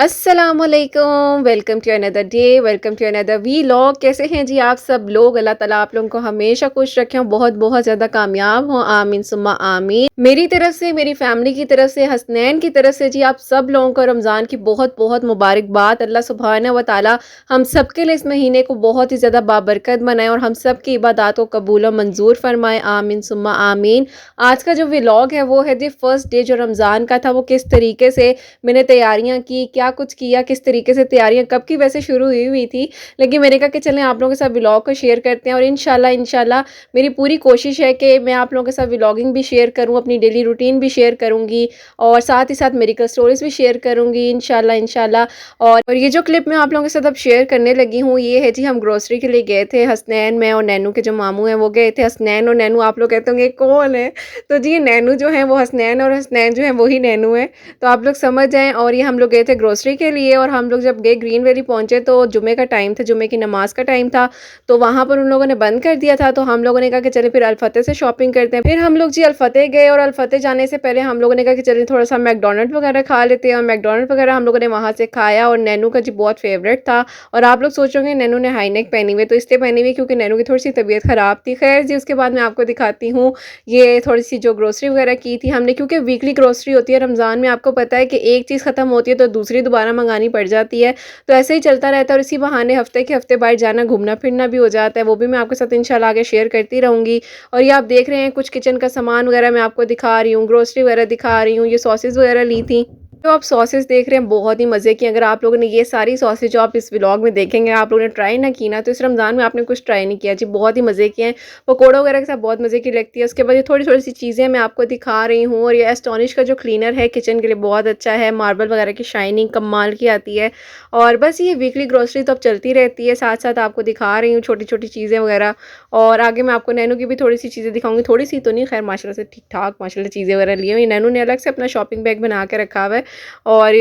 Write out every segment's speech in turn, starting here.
अस्सलामुअलैकुम, welcome to another day, welcome to another vlog. कैसे हैं जी आप सब लोग? अल्लाह ताला आप लोगों को हमेशा खुश रखें, बहुत बहुत ज़्यादा कामयाब हों, आमीन सुम्मा आमीन। मेरी तरफ से, मेरी फैमिली की तरफ से, हसनैन की तरफ से जी आप सब लोगों को रमज़ान की बहुत बहुत मुबारकबाद। अल्लाह सुब्हानहू व तआला हम सब के लिए इस महीने को बहुत ही ज़्यादा बाबरकत बनाए और हम सब की इबादत को कबूल और मंजूर फरमाए, आमीन सुम्मा आमीन। आज का जो व्लॉग है वो है जी फर्स्ट डे जो रमज़ान का था, वो किस तरीके से मैंने तैयारियां की, क्या कुछ किया, किस तरीके से तैयारियां कब की वैसे शुरू हुई थी, लेकिन मैंने कहा कि चलें आप लोगों के साथ व्लॉग को शेयर करते हैं। और इंशाल्लाह इंशाल्लाह मेरी पूरी कोशिश है कि मैं आप लोगों के साथ व्लॉगिंग भी शेयर करूं, अपनी डेली रूटीन भी शेयर करूंगी और साथ ही साथ मेडिकल स्टोरीज भी शेयर करूंगी इंशाल्लाह इंशाल्लाह। और ये जो क्लिप मैं आप लोगों के साथ अब शेयर करने लगी हूँ ये है जी, हम ग्रोसरी के लिए गए थे, हसनैन, मैं और नैनू के जो मामू हैं वो गए थे। हसनैन और नैनू आप लोग कहते होंगे कौन है, तो जी नैनू जो है वो हसनैन और हसनैन जो है वही नैनू है, तो आप लोग समझ जाएँ। और ये हम लोग गए थे ग्रोसरी के लिए और हम लोग जब गए ग्रीन वैली पहुँचे तो जुमे का टाइम था, जुमे की नमाज़ का टाइम था, तो वहाँ पर उन लोगों ने बंद कर दिया था। तो हम लोगों ने कहा कि चलिए फिर अल-फतेह से शॉपिंग करते हैं। फिर हम लोग जी अल-फतेह गए और अल-फतेह जाने से पहले हम लोगों ने कहा कि चलिए थोड़ा-सा मैकडॉनल्ड वगैरह खा लेते हैं, और मैकडॉनल्ड वगैरह हम लोगों ने वहाँ से खाया। और नैनू का जी बहुत फेवरेट था। और आप लोग सोच रहे होंगे नैनू ने हाई नेक पहनी हुई है, तो इसलिए पहनी हुई है क्योंकि नैनू की थोड़ी-सी तबीयत ख़राब थी। खैर जी उसके बाद मैं आपको दिखाती हूँ ये थोड़ी-सी जो ग्रोसरी वगैरह की थी हमने, क्योंकि वीकली ग्रोसरी होती है रमज़ान में, आपको पता है कि एक चीज़ ख़त्म होती है तो दूसरी दोबारा मंगानी पड़ जाती है। तो ऐसे ही चलता रहता है और इसी बहाने हफ़्ते के हफ़्ते बाहर जाना, घूमना-फिरना भी हो जाता है। वो भी मैं आपके साथ इंशाल्लाह आगे शेयर करती रहूँगी। और ये आप देख रहे हैं कुछ किचन का सामान वगैरह मैं आपको दिखा रही हूँ, ग्रोसरी वगैरह दिखा रही हूँ। ये सॉसेज़ वगैरह ली थी। जो आप सॉसेज़ देख रहे हैं बहुत ही मज़े की। अगर आप लोगों ने ये सारी सॉसेज जो आप इस व्लॉग में देखेंगे आप लोगों ने ट्राई ना की ना, तो इस रमज़ान में आपने कुछ ट्राई नहीं किया जी, बहुत ही मज़े की हैं। पकौड़ों वगैरह के साथ बहुत मज़े की लगती है। उसके बाद ये थोड़ी-थोड़ी सी चीज़ें मैं आपको दिखा रही हूँ। और ये एस्टोनिश का जो क्लीनर है किचन के लिए बहुत अच्छा है, मार्बल वगैरह की शाइनिंग कमाल की आती है। और बस ये वीकली ग्रोसरी तो अब चलती रहती है, साथ-साथ आपको दिखा रही हूँ छोटी-छोटी चीज़ें वगैरह। और आगे मैं आपको नैनू की भी थोड़ी-सी चीज़ें दिखाऊँगी, थोड़ी-सी तो नहीं, खैर माशाल्लाह से ठीक-ठाक माशाल्लाह चीज़ें वगैरह ली हुई। नैनू ने अलग से अपना शॉपिंग बैग बना के रखा हुआ है। और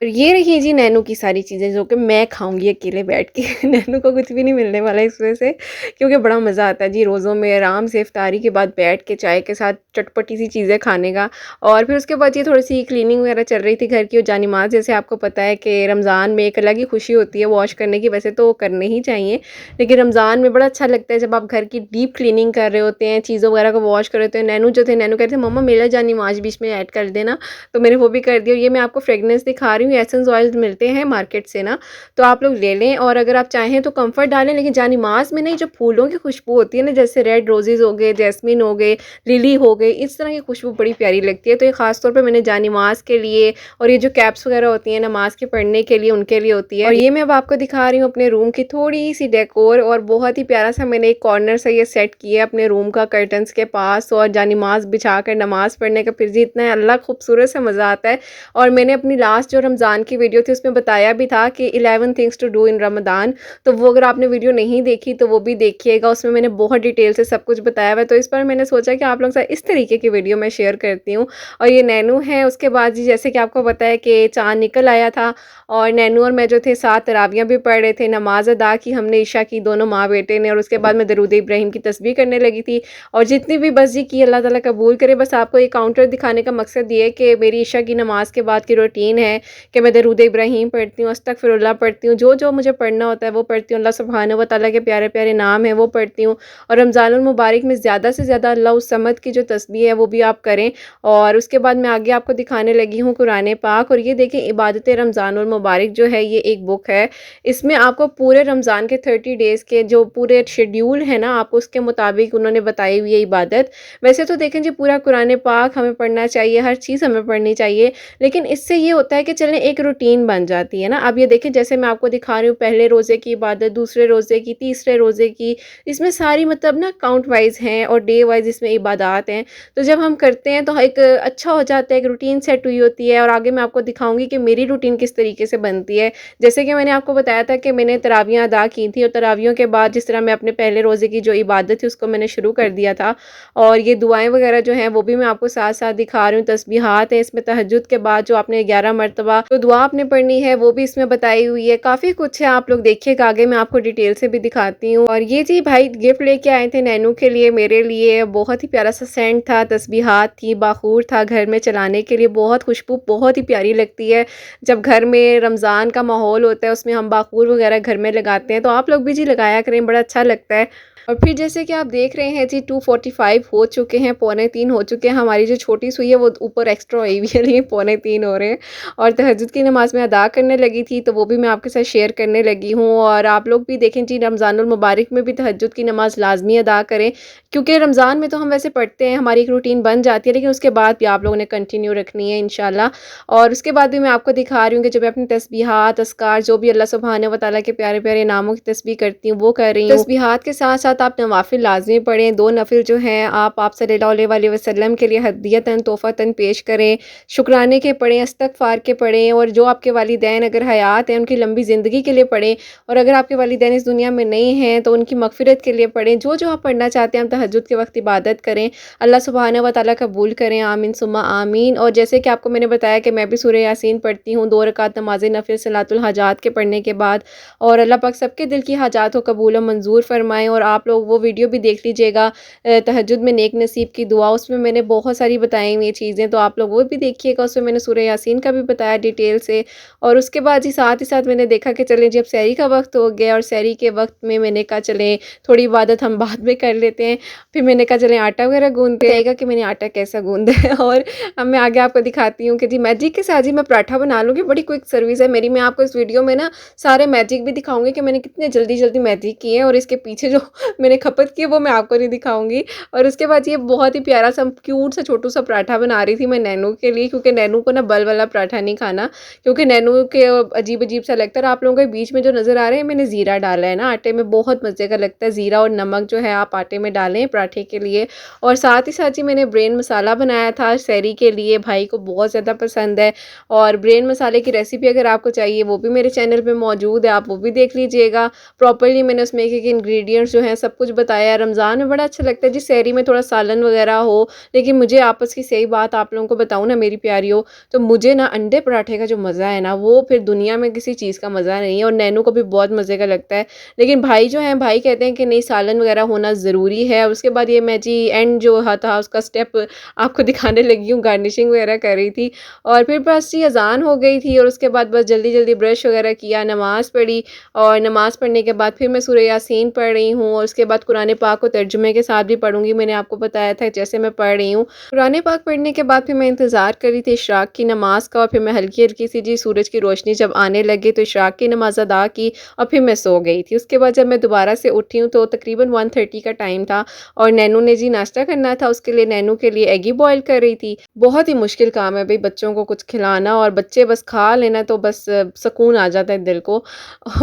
ये रही जी नैनू की सारी चीज़ें जो कि मैं खाऊंगी अकेले बैठ के नैनू को कुछ भी नहीं मिलने वाला है इसमें से, क्योंकि बड़ा मज़ा आता है जी रोज़ों में आराम से इफ्तारी के बाद बैठ के चाय के साथ चटपटी सी चीज़ें खाने का। और फिर उसके बाद ये थोड़ी सी क्लीनिंग वगैरह चल रही थी घर की। और जानिमाज़ जैसे आपको पता है कि रमज़ान में एक अलग ही खुशी होती है वॉश करने की, वैसे तो करने ही चाहिए, लेकिन रमज़ान में बड़ा अच्छा लगता है जब आप घर की डीप क्लीनिंग कर रहे होते हैं, चीज़ों वगैरह को वॉश कर रहे होते हैं। नैनू जो थे नैनू कहते हैं मम्मा मेरा जानिमाज़ भी इसमें ऐड कर देना, तो मैंने वो भी कर दिया। और ये मैं आपको फ्रेगनेंस दिखा रही हूँ, एसेंस ऑयल मिलते हैं मार्केट से ना, तो आप लोग ले लें। और अगर आप चाहें तो कम्फर्ट डालें, लेकिन जानिमाज़ में नहीं, जो फूलों की खुशबू होती है ना, जैसे रेड रोजेज़ हो गए, जैस्मिन हो गए, लिली हो गई, इस तरह की खुशबू बड़ी प्यारी लगती है। तो ये ख़ास तौर पे मैंने जानिमाज़ के लिए, और ये जो कैप्स वगैरह होती हैं नमाज के पढ़ने के लिए, उनके लिए होती है। और ये मैं अब आपको दिखा रही हूँ अपने रूम की थोड़ी सी डेकोर, और बहुत ही प्यारा सा मैंने एक कॉर्नर से ये सेट किया अपने रूम का कर्टन्स के पास, और जानिमाज़ बिछा कर नमाज़ पढ़ने का फिर जी इतना अल्लाह खूबसूरत सा मज़ा आता है। और मैंने अपनी लास्ट जो रमज़ान की वीडियो थी उसमें बताया भी था कि 11 things to do in Ramzan, तो वो अगर आपने वीडियो नहीं देखी तो वो भी देखिएगा, उसमें मैंने बहुत डिटेल से सब कुछ बताया हुआ है। तो इस पर मैंने सोचा कि आप लोग साथ इस तरीके की वीडियो मैं शेयर करती हूँ। और ये नैनू है। उसके बाद जी जैसे कि आपको पता है कि चाँद निकल आया था, और नैनू और मैं जो थे साथ तरावियाँ भी पढ़ रहे थे, नमाज़ अदा की हमने ईशा की, दोनों माँ बेटे ने। और उसके बाद मैं दरूद इब्राहिम की तस्बीह करने लगी थी। और जितनी भी बस जी की अल्लाह ताला कबूल करे। बस आपको एक काउंटर दिखाने का मकसद ये है कि मेरी ईशा की नमाज़ के बाद की रूटीन है कि मैं दरूद इब्राहिम पढ़ती हूँ, अस्तगफिरुल्लाह पढ़ती हूँ, जो जो मुझे पढ़ना होता है वो पढ़ती हूँ, अल्लाह सुब्हानहू व तआला के प्यारे प्यारे नाम है वो पढ़ती हूँ। और रमज़ानुल मुबारक में ज़्यादा से ज़्यादा अल्लाहुस समद की जो तस्बीह है वो भी आप करें। और उसके बाद मैं आगे आपको दिखाने लगी हूँ कुरान पाक। और ये देखें इबादत रमज़ानुल मुबारक जो है ये एक बुक है, इसमें आपको पूरे रमज़ान के 30 डेज़ के जो पूरे शेड्यूल है ना, आपको उसके मुताबिक उन्होंने बताई हुई है इबादत। वैसे तो देखें जी पूरा कुरान पाक हमें पढ़ना चाहिए, हर चीज़ हमें पढ़नी चाहिए, लेकिन इससे ये होता है कि चलें एक रूटीन बन जाती है ना। अब ये देखें जैसे मैं आपको दिखा रही हूँ पहले रोज़े की इबादत, दूसरे रोज़े की, तीसरे रोज़े की, इसमें सारी मतलब ना काउंट वाइज़ हैं और डे वाइज़ इसमें इबादत हैं। तो जब हम करते हैं तो एक अच्छा हो जाता है, एक रूटीन सेट हुई होती है। और आगे मैं आपको दिखाऊँगी कि मेरी रूटीन किस तरीके से बनती है। जैसे कि मैंने आपको बताया था कि मैंने तरावियाँ अदा की थी, और तरावियों के बाद जिस तरह मैं अपने पहले रोज़े की जो इबादत थी उसको मैंने शुरू कर दिया था। और ये दुआएँ वगैरह जो हैं वो भी मैं आपको साथ-साथ दिखा रही हूँ, तस्बीहात हैं इसमें, तहज्जुद के बाद जो आपने 11 मरतबा तो दुआ आपने पढ़नी है वो भी इसमें बताई हुई है, काफ़ी कुछ है, आप लोग देखिएगा आगे मैं आपको डिटेल से भी दिखाती हूँ। और ये जी भाई गिफ्ट लेके आए थे नैनू के लिए, मेरे लिए बहुत ही प्यारा सा सेंट था, तस्बीहात थी, बाखूर था घर में चलाने के लिए, बहुत खुशबू बहुत ही प्यारी लगती है जब घर में रमज़ान का माहौल होता है, उसमें हम बाखूर वगैरह घर में लगाते हैं, तो आप लोग भी जी लगाया करें, बड़ा अच्छा लगता है। और फिर जैसे कि आप देख रहे हैं जी 2:45 हो चुके हैं, पौने 3 हो चुके हैं, हमारी जो छोटी सुई है वो ऊपर एक्स्ट्रा हुई हुई है, लेकिन पौने 3 हो रहे हैं। और तहज्जुद की नमाज़ मैं अदा करने लगी थी, तो वो भी मैं आपके साथ शेयर करने लगी हूँ। और आप लोग भी देखें जी रमज़ानुल मुबारक में भी तहज्जुद की नमाज़ लाज़मी अदा करें, क्योंकि रमज़ान में तो हम वैसे पढ़ते हैं, हमारी एक रूटीन बन जाती है, लेकिन उसके बाद भी आप लोगों ने कंटिन्यू रखनी है इंशाल्लाह। और उसके बाद भी मैं आपको दिखा रही हूँ कि जब मैं अपनी तस्बीहात, अज़कार जो भी अल्लाह सुब्हानहू व तआला के प्यारे-प्यारे नामों की तस्बीह करती हूँ, वो कर रही हूँ। तस्बीहात के साथ-साथ आप नवाफ़िल लाज़मी पढ़ें, 2 नफ़िल जो हैं आप सल्लल्लाहु अलैहि वसल्लम के लिए हदियतन तोहफ़तन पेश करें, शुक्राने के पढ़ें, इस्तग़फ़ार के पढ़ें, और जो आपके वालिदैन अगर हयात हैं उनकी लंबी ज़िंदगी के लिए पढ़ें, और अगर आपके वालिदैन इस दुनिया में नहीं हैं तो उनकी मग़फ़िरत के लिए पढ़ें। जो आप पढ़ना चाहते हैं, हम तहज्जुद के वक़्त इबादत करें, अल्लाह सुब्हानहू व तआला कबूल करें, आमीन सुम्मा आमीन। और जैसे कि आपको मैंने बताया कि मैं भी सूरह यासीन पढ़ती हूँ 2 रकात नमाज़ नफ़िल सलातुल हाजात के पढ़ने के बाद, और अल्लाह पाक सबके दिल की हाजात को कबूल और मंजूर फरमाएँ। और आप लोग वो वीडियो भी देख लीजिएगा, तहज्जुद में नेक नसीब की दुआ, उसमें मैंने बहुत सारी बताई हुई चीज़ें, तो आप लोग वो भी देखिएगा, उसमें मैंने सूरह यासीन का भी बताया डिटेल से। और उसके बाद ही साथ ही साथ मैंने देखा कि चलें जब सहरी का वक्त हो गया, और सहरी के वक्त में मैंने कहा चलें थोड़ी इबादत हम बाद में कर लेते हैं। फिर मैंने कहा चलें आटा वगैरह गूंदते हैं, कि मैंने आटा कैसा गूंदा है। और अब मैं आगे आपको दिखाती हूँ कि जी मैजिक के साथ जी मैं पराठा बना लूँगी, बड़ी क्विक सर्विस है मेरी। मैं आपको इस वीडियो में ना सारे मैजिक भी दिखाऊंगी कि मैंने कितने जल्दी जल्दी मैजिक किए हैं, और इसके पीछे जो मैंने खपत की है वो मैं आपको नहीं दिखाऊंगी। और उसके बाद ये बहुत ही प्यारा सा क्यूट सा छोटू सा पराठा बना रही थी मैं नैनू के लिए, क्योंकि नैनू को ना बल वाला पराठा नहीं खाना, क्योंकि नैनू के अजीब अजीब सा लगता है। आप लोगों के बीच में जो नज़र आ रहे हैं मैंने ज़ीरा डाला है ना आटे में, बहुत मज़े का लगता है। ज़ीरा और नमक जो है आप आटे में डालें पराठे के लिए। और साथ ही साथ ही मैंने ब्रेन मसाला बनाया था सहरी के लिए, भाई को बहुत ज़्यादा पसंद है। और ब्रेन मसाले की रेसिपी अगर आपको चाहिए वो भी मेरे चैनल पे मौजूद है, आप वो भी देख लीजिएगा। प्रॉपर्ली मैंने उसमें एक-एक इंग्रेडिएंट्स जो हैं सब कुछ बताया है। रमज़ान में बड़ा अच्छा लगता है जी सहरी में थोड़ा सालन वगैरह हो, लेकिन मुझे आपस की सही बात आप लोगों को बताऊँ ना मेरी प्यारियों, तो मुझे ना अंडे पराठे का जो मज़ा है ना, वो फिर दुनिया में किसी चीज़ का मज़ा नहीं है। और नैनू को भी बहुत मज़े का लगता है, लेकिन भाई जो हैं भाई कहते हैं कि नहीं सालन वगैरह होना ज़रूरी है। और उसके बाद ये मैं जी एंड जो था उसका स्टेप आपको दिखाने लगी हूँ, गार्निशिंग वगैरह कर रही थी। और फिर बस जी अज़ान हो गई थी, और उसके बाद बस जल्दी-जल्दी ब्रश वगैरह किया, नमाज़ पढ़ी, और नमाज़ पढ़ने के बाद फिर मैं सूरह यासीन पढ़ रही हूँ, और उसके बाद कुरान पाक को तर्जुमे के साथ भी पढ़ूँगी, मैंने आपको बताया था जैसे मैं पढ़ रही हूँ। कुरान पाक पढ़ने के बाद फिर मैं इंतज़ार कर रही थी इशराक की नमाज़ का, और फिर मैं हल्की-हल्की सी जी सूरज की रोशनी जब आने लगी तो इशराक की नमाज़ अदा की, और फिर मैं सो गई थी। उसके बाद जब मैं दोबारा से उठी हूँ तो तकरीबन 1:30 का टाइम था, और नैनू ने जी नाश्ता करना था, उसके लिए नैनू के लिए एगी बॉयल कर रही थी। बहुत ही मुश्किल काम है भई बच्चों को कुछ खिलाना, और बच्चे बस खा लेना तो बस सुकून आ जाता है दिल को।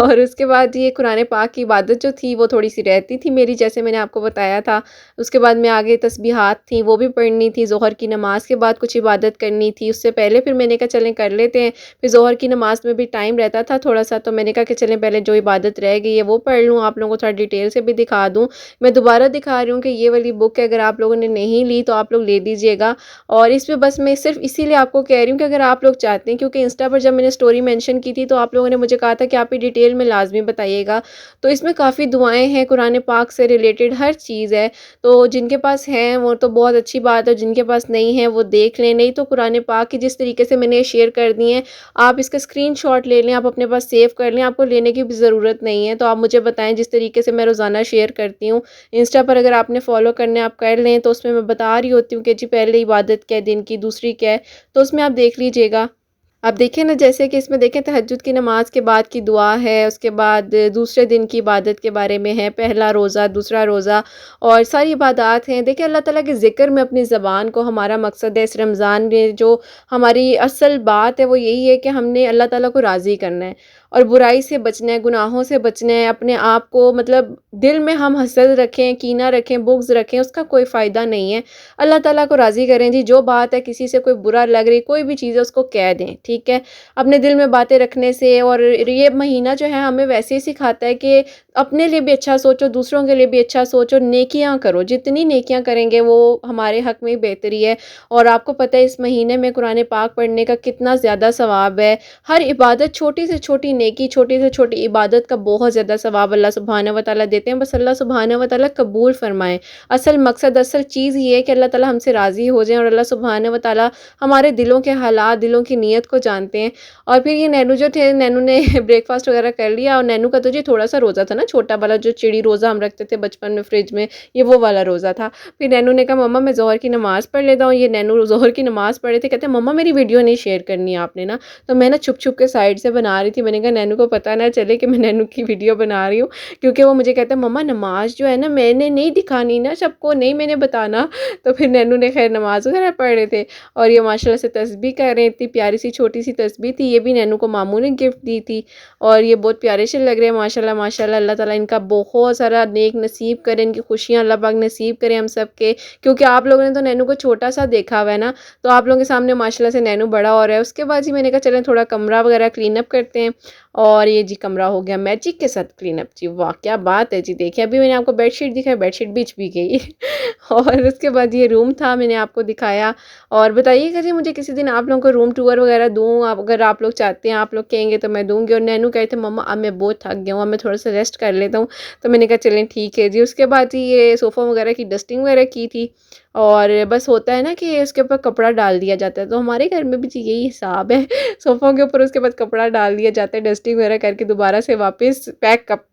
और उसके बाद ये कुरान पाक की इबादत जो थी वो थोड़ी-सी रहती थी मेरी, जैसे मैंने आपको बताया था। उसके बाद मैं आगे तस्बीहात थी वो भी पढ़नी थी, ज़ोहर की नमाज़ के बाद कुछ इबादत करनी थी, उससे पहले फिर मैंने कहा चलें कर लेते हैं। फिर ज़ोहर की नमाज़ में भी टाइम रहता था थोड़ा-सा, तो मैंने कहा कि चलें पहले जो इबादत रह गई है वो पढ़ लूँ, आप लोगों को थोड़ा डिटेल से भी दिखा दूँ। मैं दोबारा दिखा रही हूँ कि ये वाली बुक अगर आप लोगों ने नहीं ली तो आप लोग ले लीजिएगा। और इसमें बस मैं सिर्फ़ इसीलिए आपको कह रही हूँ कि अगर आप लोग चाहते हैं, क्योंकि इंस्टा पर जब मैंने स्टोरी मेंशन की थी तो आप लोगों ने मुझे कहा था कि आप ये डिटेल में लाज़मी बताइएगा। तो इसमें काफ़ी दुआएँ हैं, कुरान पाक से रिलेटेड हर चीज़ है। तो जिनके पास हैं वो तो बहुत अच्छी बात है, जिनके पास नहीं है वो देख लें। नहीं तो कुरान पाक की जिस तरीके से मैंने शेयर कर दी हैं, आप इसका स्क्रीनशॉट ले लें, आप अपने पास सेव कर लें, आपको लेने की भी ज़रूरत नहीं है। तो आप मुझे बताएँ जिस तरीके से मैं रोज़ाना शेयर करती हूँ। इंस्टा पर अगर आपने फ़ॉलो करने आप कर लें, तो उसमें मैं बता रही होती हूँ कि जी पहले इबादत क्या है दिन की, दूसरी क्या है, तो उसमें आप देख लीजिएगा। अब देखिए ना जैसे कि इसमें देखें तहज्जुद की नमाज़ के बाद की दुआ है, उसके बाद दूसरे दिन की इबादत के बारे में है, पहला रोज़ा, दूसरा रोज़ा, और सारी इबादत हैं। देखिए अल्लाह ताला के ज़िक्र में अपनी ज़बान को हमारा मकसद है इस रमज़ान में, जो हमारी असल बात है वो यही है कि हमने अल्लाह ताला को राज़ी करना है, और बुराई से बचना है, गुनाहों से बचना है। अपने आप को मतलब दिल में हम हसद रखें, कीना रखें, बुग़्ज़ रखें, उसका कोई फ़ायदा नहीं है। अल्लाह ताला को राज़ी करें जी, जो बात है किसी से कोई बुरा लग रही, कोई भी चीज़ है उसको कह दें, ठीक है। अपने दिल में बातें रखने से, और ये महीना जो है हमें वैसे ही सिखाता है कि अपने लिए भी अच्छा सोचो, दूसरों के लिए भी अच्छा सोचो, नेकियां करो। जितनी नेकियां करेंगे वो हमारे हक में बेहतरी है। और आपको पता है इस महीने में कुरान पाक पढ़ने का कितना ज़्यादा सवाब है। हर इबादत, छोटी से छोटी नेकी, छोटी से छोटी इबादत का बहुत ज़्यादा सवाब अल्लाह सुब्हानहू व तआला देते हैं। बस अल्लाह सुब्हानहू व तआला कबूल फरमाए। असल मकसद, असल चीज़ ये है कि अल्लाह ताला हमसे राज़ी हो जाए, और अल्लाह सुब्हानहू व तआला हमारे दिलों के हालात, दिलों की नीयत को जानते हैं। और फिर ये नैनू जो थे, नैनू ने ब्रेकफ़ास्ट वगैरह कर लिया, और नैनू का तो जी थोड़ा-सा रोज़ा था ना, छोटा वाला जो चिड़ी रोज़ा हम रखते थे बचपन में फ्रिज में, ये वो वाला रोज़ा था। फिर नैनू ने कहा मम्मा मैं ज़ोहर की नमाज़ पढ़ लेता हूँ। ये नैनू ज़ोहर की नमाज़ पढ़े थे, कहते हैं मम्मा मेरी वीडियो नहीं शेयर करनी है आपने ना। तो मैं ना छुप-छुप के साइड से बना रही थी। मैंने कहा नैनू को पता ना चले कि मैं नैनू की वीडियो बना रही हूँ, क्योंकि वो मुझे कहता है मम्मा नमाज़ जो है ना मैंने नहीं दिखानी ना सबको, नहीं मैंने बताना। तो फिर नैनू ने खैर नमाज़ वगैरह पढ़ रहे थे, और ये माशाल्लाह से तस्बीह कर रहे हैं। इतनी प्यारी सी छोटी सी तस्बीह थी, ये भी नैनू को मामू ने गिफ्ट दी थी, और ये बहुत प्यारे से लग रहे हैं माशाल्लाह माशाल्लाह। अल्लाह ताला इनका बहुत सारा नेक नसीब करें, इनकी खुशियाँ अल्लाह पाक नसीब करें हम सब के। क्योंकि आप लोगों ने तो नैनू को छोटा सा देखा हुआ है ना, तो आप लोगों के सामने माशाल्लाह से नैनू बड़ा हो रहा है। उसके बाद जी मैंने कहा चलें थोड़ा कमरा वगैरह क्लीन अप करते हैं, और ये जी कमरा हो गया मैजिक के साथ क्लीन अप। जी वाह क्या बात है जी। देखिए अभी मैंने आपको बेडशीट दिखाई, बेडशीट बिछ भी गई और उसके बाद ये रूम था मैंने आपको दिखाया। और बताइएगा जी मुझे किसी दिन आप लोगों को रूम टूर वगैरह दूँ, आप अगर आप लोग चाहते हैं, आप लोग कहेंगे तो मैं दूँगी। और नैनू कहे थे मम्मा अब मैं बहुत थक गया हूँ, अब मैं थोड़ा सा रेस्ट कर लेता हूँ। तो मैंने कहा चलें ठीक है जी। उसके बाद जी ये सोफ़ा वगैरह की डस्टिंग वगैरह की थी, और बस होता है ना कि उसके ऊपर कपड़ा डाल दिया जाता है, तो हमारे घर में भी जी यही हिसाब है सोफ़ों के ऊपर उसके बाद कपड़ा डाल दिया जाता है, डस्टिंग वगैरह करके दोबारा से वापस पैक कप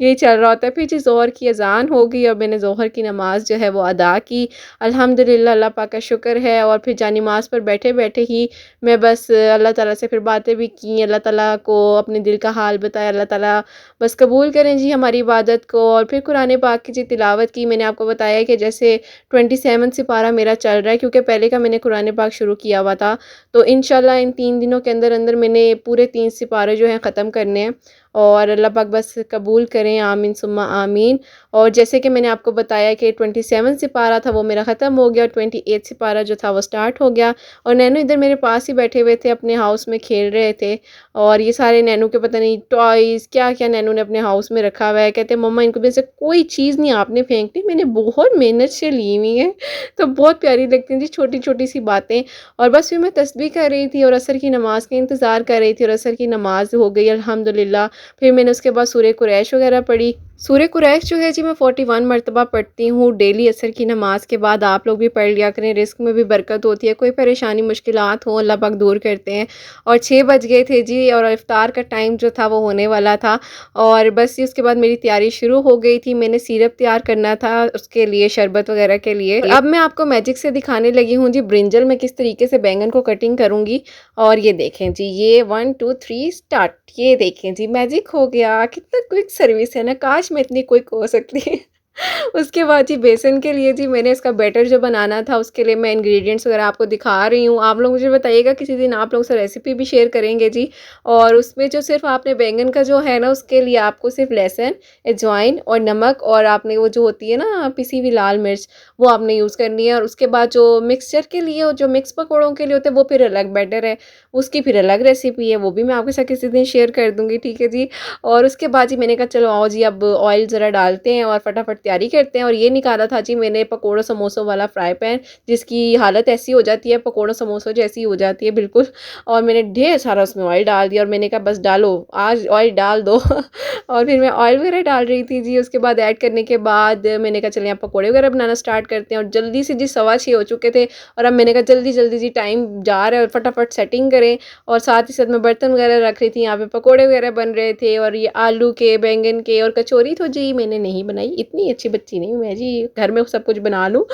यही चल रहा होता है। फिर जी ज़ोहर की अज़ान हो गई, और मैंने ज़ोहर की नमाज़ जो है वो अदा की। अल्हम्दुलिल्लाह, अल्लाह पाक का शुक्र है। और फिर जानिमाज़ पर बैठे-बैठे ही मैं बस अल्लाह ताला से फिर बातें भी की, अल्लाह ताला को अपने दिल का हाल बताया। अल्लाह ताला बस कबूल करें जी हमारी इबादत को। और फिर कुरान पाक की जी तिलावत की। मैंने आपको बताया कि जैसे 27 सिपारा मेरा चल रहा है, क्योंकि पहले का मैंने कुरान पाक शुरू किया हुआ था, तो इंशाल्लाह इन 3 दिनों के अंदर-अंदर मैंने पूरे 3 सिपारे जो हैं ख़त्म करने हैं। और अल्लाह पाक बस कबूल करें, आमीन सुम्मा आमीन। और जैसे कि मैंने आपको बताया कि 27 सिपारा था वो मेरा ख़त्म हो गया, और 28 सिपारा जो था वो स्टार्ट हो गया। और नैनू इधर मेरे पास ही बैठे हुए थे, अपने हाउस में खेल रहे थे। और ये सारे नैनू के पता नहीं टॉयज़ क्या-क्या नैनू ने अपने हाउस में रखा हुआ है। कहते हैं मम्मा इनको में से कोई चीज़ नहीं आपने फेंकनी, मैंने बहुत मेहनत से ली हुई है। तो बहुत प्यारी लगती हैं जी छोटी-छोटी सी बातें। और बस फिर मैं तस्बीह कर रही थी, और असर की नमाज़ का इंतज़ार कर रही थी, और असर की नमाज़ हो गई अल्हम्दुलिल्लाह। फिर मैंने उसके बाद सूरह कुरैश वगैरह पढ़ी। सूरह कुरैश जो है जी मैं 41 मरतबा पढ़ती हूँ डेली असर की नमाज के बाद। आप लोग भी पढ़ लिया करें, रिस्क में भी बरकत होती है, कोई परेशानी मुश्किलात हो अल्लाह पाक दूर करते हैं। और 6 बज गए थे जी, और इफ्तार का टाइम जो था वो होने वाला था। और बस जी उसके बाद मेरी तैयारी शुरू हो गई थी। मैंने सिरप तैयार करना था उसके लिए, शरबत वगैरह के लिए। अब मैं आपको मैजिक से दिखाने लगी हूँ जी ब्रिंजल में किस तरीके से बैंगन को कटिंग करूँगी। और ये देखें जी, ये 1 2 3 स्टार्ट। ये देखें जी मैजिक हो गया। कितना क्विक सर्विस है ना, काश मैं इतनी क्विक हो सकती। उसके बाद जी बेसन के लिए जी मैंने इसका बैटर जो बनाना था उसके लिए मैं इंग्रेडिएंट्स वगैरह आपको दिखा रही हूँ। आप लोग मुझे बताइएगा, किसी दिन आप लोगों से रेसिपी भी शेयर करेंगे जी। और उसमें जो सिर्फ़ आपने बैंगन का जो है ना, उसके लिए आपको सिर्फ़ लहसुन, अजवाइन और नमक, और आपने वो जो होती है ना पिसी हुई लाल मिर्च, वो आपने यूज़ करनी है। और उसके बाद जो मिक्सचर के लिए, जो मिक्स पकौड़ों के लिए होते हैं, वो फिर अलग बैटर है, उसकी फिर अलग रेसिपी है, वो भी मैं आपके साथ किसी दिन शेयर कर दूँगी, ठीक है जी। और उसके बाद जी मैंने कहा चलो आओ जी अब ऑयल ज़रा डालते हैं और फटाफट तैयारी करते हैं। और ये निकाला था जी मैंने पकोड़ों समोसों वाला फ्राई पैन, जिसकी हालत ऐसी हो जाती है, पकोड़ों समोसों जैसी हो जाती है बिल्कुल। और मैंने ढेर सारा उसमें ऑयल डाल दिया, और मैंने कहा बस डालो, आज ऑयल डाल दो। और फिर मैं ऑयल वगैरह डाल रही थी जी। उसके बाद ऐड करने के बाद मैंने कहा चलिए आप पकोड़े वगैरह बनाना स्टार्ट करते हैं। और जल्दी से जी 6:15 हो चुके थे, और अब मैंने कहा जल्दी जल्दी जी टाइम जा रहा है, और फटाफट सेटिंग करें। और साथ ही साथ मैं बर्तन वगैरह रख रही थी, यहाँ पे पकोड़े वगैरह बन रहे थे, और ये आलू के, बैंगन के, और कचौरी तो जी मैंने नहीं बनाई, इतनी अच्छी बच्ची नहीं हूँ मैं जी, घर में सब कुछ बना लूँ।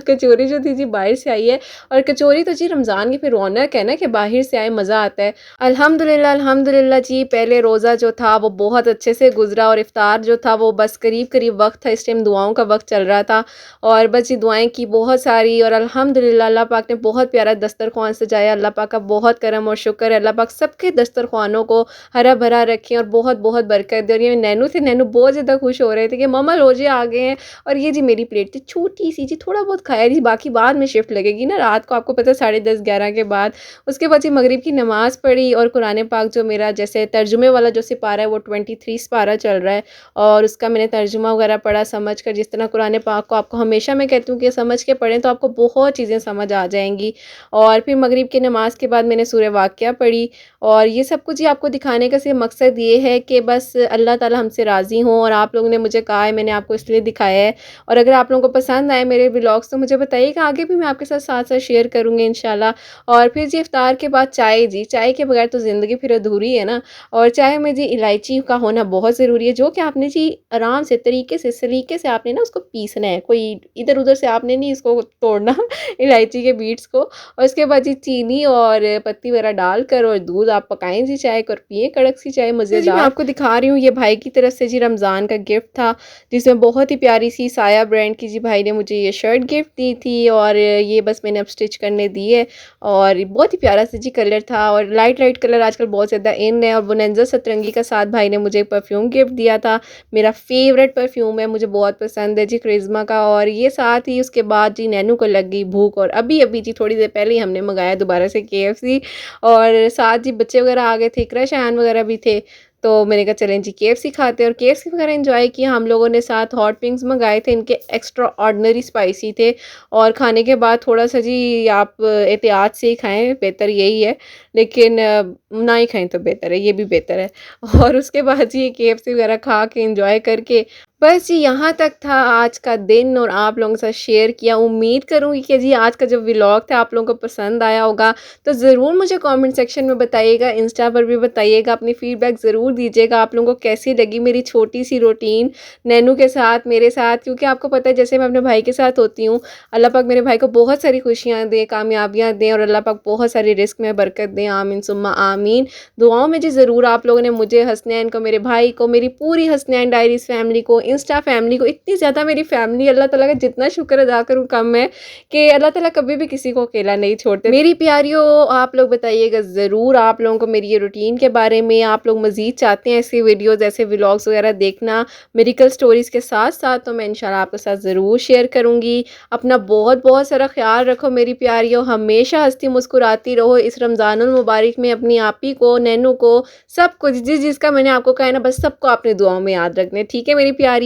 कचौरी जो थी जी बाहर से आई है, और कचौरी तो जी रमज़ान की फिर रौनक है ना कि बाहर से आए मज़ा आता है। अल्हम्दुलिल्लाह अल्हम्दुलिल्लाह जी, पहले रोज़ा जो था वो बहुत अच्छे से गुजरा, और इफ्तार जो था वो बस करीब करीब वक्त था, इस टाइम दुआओं का वक्त चल रहा था। और बस जी दुआएं की बहुत सारी, और अल्हम्दुलिल्लाह अल्लाह पाक ने बहुत प्यारा दस्तरख्वान सजाया। अल्लाह पाक का बहुत करम और शुक्र है। अल्लाह पाक सबके दस्तरख्वानों को हरा भरा रखें और बहुत बहुत बरकत दे। और ये नैनू थे, नैनू बहुत ज़्यादा खुश हो रहे थे कि मम्मा लो जी आ गए हैं। और ये जी मेरी प्लेट थी छोटी सी जी, थोड़ा बहुत खाया जी, बाकी बाद में शिफ्ट लगेगी ना रात को, आपको पता है 10:30-11 के बाद। उसके बाद जी मगरिब की नमाज़ पढ़ी और कुरान पाक जो मेरा जैसे तर्जुमे वाला जो सिपारा है वो 23 सिपारा चल रहा है, और उसका मैंने तर्जुमा वगैरह पढ़ा समझ कर। जिस तरह कुरान पाक को आपको हमेशा मैं कहती हूँ कि समझ के पढ़ें तो आपको बहुत चीज़ें समझ आ जाएंगी। और फिर मगरिब की नमाज़ के बाद मैंने सूरह वाक़िया पढ़ी। और ये सब कुछ ही आपको दिखाने का सिर्फ मकसद ये है कि बस अल्लाह ताला हमसे राज़ी हों, और आप लोगों ने मुझे कहा है, मैंने आपको इसलिए दिखाया है। और अगर आप लोगों को पसंद आए मेरे व्लॉग्स तो मुझे बताइएगा, आगे भी मैं आपके साथ साथ साथ शेयर करूँगी इंशाल्लाह। और फिर जी इफ्तार के बाद चाय जी, चाय के बगैर तो ज़िंदगी फिर अधूरी है ना। और चाय में जी इलायची का होना बहुत ज़रूरी है, जो कि आपने जी आराम से तरीके से सलीके से आपने ना उसको पीसना है, कोई इधर उधर से आपने नहीं इसको तोड़ना इलायची के बीट्स को। और उसके बाद जी चीनी और पत्ती वगैरह डालकर और दूध आप पकाएं जी चाय को, और पिए कड़क सी चाय मज़ेदार। जी मैं आपको दिखा रही हूँ, ये भाई की तरफ से जी रमज़ान का गिफ्ट था, जिसमें बहुत ही प्यारी सी साया ब्रांड की जी भाई ने मुझे ये शर्ट गिफ्ट दी थी, और ये बस मैंने अब स्टिच करने दी है। और बहुत ही प्यारा सा जी कलर था, और लाइट लाइट कलर आजकल बहुत ज़्यादा इन है। और बोनेंजा सतरंगी का साथ भाई ने मुझे परफ्यूम गिफ्ट दिया था, मेरा फेवरेट परफ्यूम है, मुझे बहुत पसंद है जी करिश्मा का। और ये साथ ही उसके बाद जी नैनू को लग गई भूख, और अभी अभी जी थोड़ी देर पहले ही हमने मंगाया दोबारा से KFC। और साथ जी बच्चे वगैरह आ गए थे, इकरा शान वगैरह भी थे, तो मैंने कहा चलें जी KFC खाते हैं। और KFC वगैरह एंजॉय किया हम लोगों ने। साथ हॉट विंग्स मंगाए थे, इनके एक्स्ट्रा ऑर्डिनरी स्पाइसी थे। और खाने के बाद थोड़ा सा जी आप एहतियात से ही खाएं, बेहतर यही है, लेकिन ना ही खाएं तो बेहतर है, ये भी बेहतर है। और उसके बाद जी KFC वगैरह खा के एंजॉय करके बस जी यहाँ तक था आज का दिन, और आप लोगों के साथ शेयर किया। उम्मीद करूँगी कि जी आज का जो व्लॉग था आप लोगों को पसंद आया होगा, तो ज़रूर मुझे कमेंट सेक्शन में बताइएगा, इंस्टा पर भी बताइएगा, अपनी फीडबैक ज़रूर दीजिएगा आप लोगों को कैसी लगी मेरी छोटी सी रूटीन नैनू के साथ, मेरे साथ। क्योंकि आपको पता है जैसे मैं अपने भाई के साथ होती हूँ, अल्लाह पाक मेरे भाई को बहुत सारी खुशियाँ दें, कामयाबियाँ दें, और अल्लाह पाक बहुत सारी रिस्क में बरकत दें, आमीन सुम्मा आमीन। दुआओं में जी ज़रूर आप लोगों ने मुझे, हसनैन को, मेरे भाई को, मेरी पूरी हसनैन डायरीज़ फैमिली को, इंस्टा फैमिली को, इतनी ज़्यादा मेरी फैमिली, अल्लाह ताला का जितना शुक्र अदा करूँ कम है कि अल्लाह ताला कभी भी किसी को अकेला नहीं छोड़ते। मेरी प्यारियों, आप लोग बताइएगा ज़रूर आप लोगों को मेरी ये रूटीन के बारे में, आप लोग मज़ीद चाहते हैं ऐसी वीडियोज़, ऐसे व्लॉग्स वगैरह देखना मेडिकल स्टोरीज़ के साथ साथ, तो मैं इंशाल्लाह आपके साथ ज़रूर शेयर करूँगी। अपना बहुत बहुत सारा ख्याल रखो मेरी प्यारियों, हमेशा हंसती मुस्कुराती रहो इस रमज़ानुल मुबारक में। अपनी आप ही को, नैनू को, सबको, जिसका मैंने आपको कहा है ना, बस सबको आपने दुआओं में याद रखना है, ठीक है मेरी प्यारियों।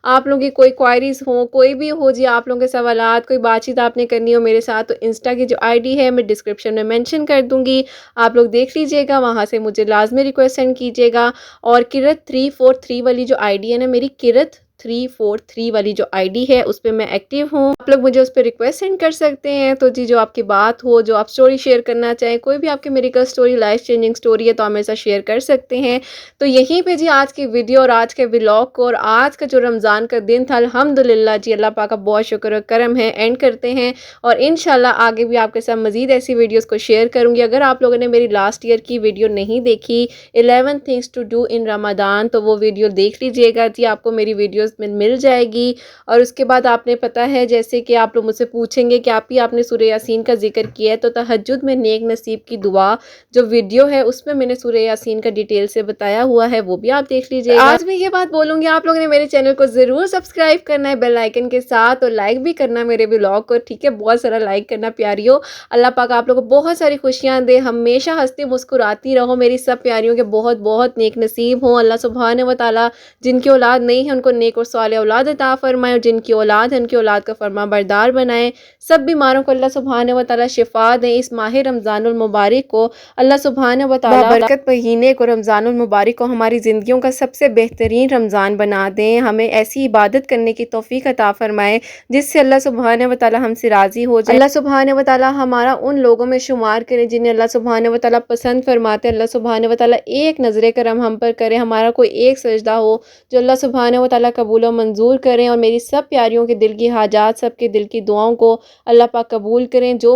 आप लोगों की कोई क्वायरीज़ हो, कोई भी हो जी, आप लोगों के सवालात, कोई बातचीत आपने करनी हो मेरे साथ, तो इंस्टा की जो ID है मैं डिस्क्रिप्शन में मेंशन कर दूँगी, आप लोग देख लीजिएगा, वहाँ से मुझे लाज़मी रिक्वेस्ट सेंड कीजिएगा। और किरत 343 वाली जो ID है ना मेरी, किरत 343 वाली जो ID है उस पर मैं एक्टिव हूँ, आप लोग मुझे उस पर रिक्वेस्ट सेंड कर सकते हैं। तो जी जो आपकी बात हो, जो आप स्टोरी शेयर करना चाहें, कोई भी आपकी medical story, life changing story है, तो आप मेरे साथ शेयर कर सकते हैं। तो यहीं पे जी आज की वीडियो और आज के व्लॉग को, और आज का जो रमज़ान का दिन था, अल्हम्दुलिल्लाह जी अल्लाह पाक का बहुत शुक्र और करम है, एंड करते हैं। और इंशाल्लाह आगे भी आपके साथ मज़ीद ऐसी वीडियोज़ को शेयर करूँगी। अगर आप लोगों ने मेरी लास्ट ईयर की वीडियो नहीं देखी, 11 things to do in Ramzan, तो वो वीडियो देख लीजिएगा जी, आपको मेरी वीडियोज़ में मिल जाएगी। और उसके बाद आपने पता है जैसे कि आप लोग मुझसे पूछेंगे कि आप ही आपने सूरह यासीन का जिक्र किया है, तो तहज्जुद में नेक नसीब की दुआ जो वीडियो है उसमें मैंने सूरह यासीन का डिटेल से बताया हुआ है, वो भी आप देख लीजिएगा। आज मैं ये बात बोलूँगी, आप लोगों ने मेरे चैनल को ज़रूर सब्सक्राइब करना है बेल आइकन के साथ, और लाइक भी करना मेरे व्लॉग को, ठीक है, बहुत सारा लाइक करना प्यारियों। अल्लाह पाक आप लोगों को बहुत सारी खुशियाँ दे, हमेशा हंसती मुस्कुराती रहो मेरी सब प्यारियों के बहुत बहुत नेक नसीब हों। अल्लाह सुब्हान व तआला जिनकी औलाद नहीं है उनको नेक और सालेह औलाद अता फरमाए, और जिनकी औलाद है उनकी औलाद का फरमा बरदार बनाए। सब बीमारों को अल्लाह सुब्हान व तआला शिफा दें। इस माह रमज़ानुल मुबारक को अल्लाह सुब्हान व तआला बरकत महीने को, रमज़ानुल मुबारक को हमारी ज़िंदगियों का सबसे बेहतरीन रमज़ान बना दें। हमें ऐसी इबादत करने की तौफीक अता फरमाए जिससे अल्लाह सुब्हान व तआला हमसे राज़ी हो जाए। अल्लाह सुब्हान व तआला हमारा उन लोगों में शुमार करें जिन्हें अल्लाह सुब्हान व तआला पसंद फरमाते हैं। अल्लाह सुब्हान व तआला एक नज़र करम हम पर करे, हमारा कोई एक सजदा हो जो अल्लाह सुब्हान व तआला कबूल और मंजूर करें। और मेरी सब प्यारियों के दिल की हाजात, सबके दिल की दुआओं को अल्लाह पाक कबूल करें। जो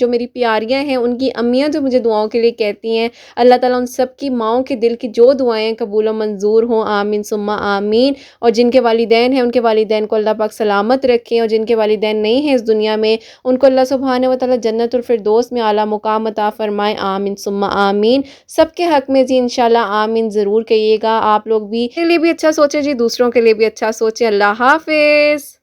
मेरी प्यारियां हैं, उनकी अम्मियां जो मुझे दुआओं के लिए कहती हैं, अल्लाह ताला उन सब की माओं के दिल की जो दुआएं कबूल और मंजूर हों, आमीन सुम्मा आमीन। और जिनके वालिदैन हैं उनके वालिदैन को अल्लाह पाक सलामत रखें, और जिनके वालिदैन नहीं हैं इस दुनिया में उनको अल्लाह सुब्हान व तआला जन्नतुल फिरदौस में आला मुकाम अता फरमाए, आमीन सुम्मा आमीन। सबके हक में जी इंशाल्लाह आमीन ज़रूर कहिएगा। आप लोग भी मेरे लिए भी अच्छा सोचें जी, दूसरों के लिए भी अच्छा अच्छा सोचें। अल्लाह हाफ़िज़।